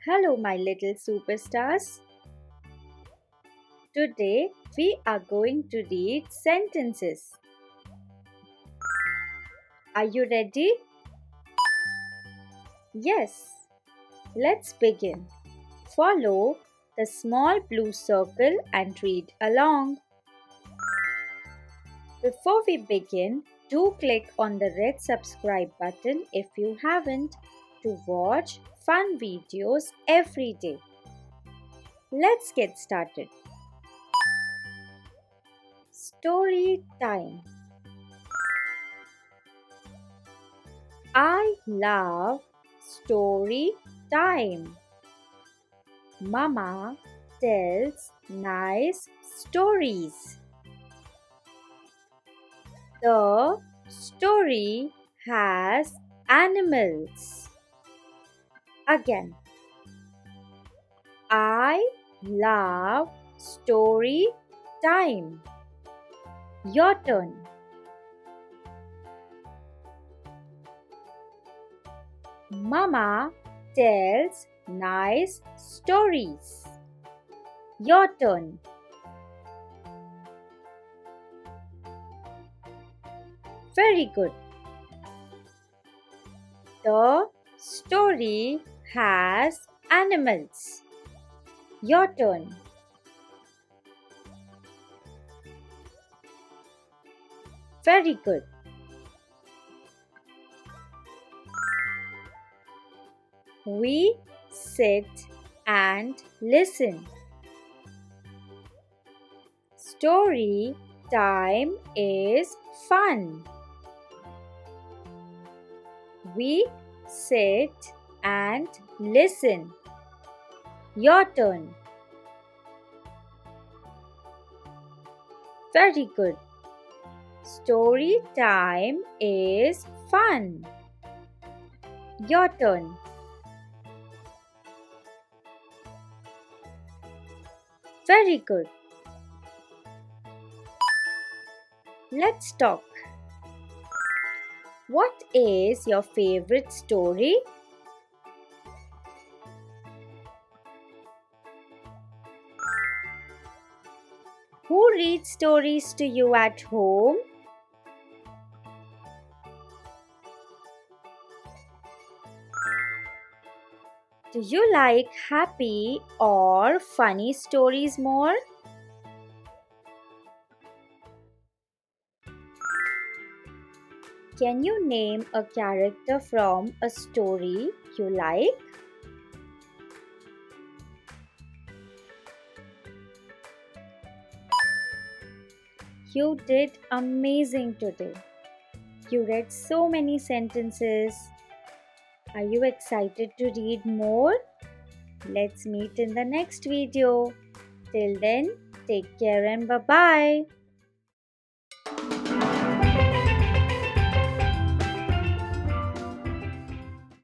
Hello, my little superstars. Today we are going to read sentences. Are you ready? Yes. Let's begin. Follow the small blue circle and read along. Before we begin, do click on the red subscribe button if you haven't to watch fun videos every day. Let's get started. Story time. I love story time. Mama tells nice stories. The story has animals. Again, I love story time. Your turn. Mama tells nice stories. Your turn. Very good. The story has animals. Your turn. Very good. We sit and listen. Story time is fun. We sit and listen. Your turn. Very good. Story time is fun. Your turn. Very good. Let's talk. What is your favorite story? Who reads stories to you at home? Do you like happy or funny stories more? Can you name a character from a story you like? You did amazing today. You read so many sentences. Are you excited to read more? Let's meet in the next video. Till then, take care and bye-bye.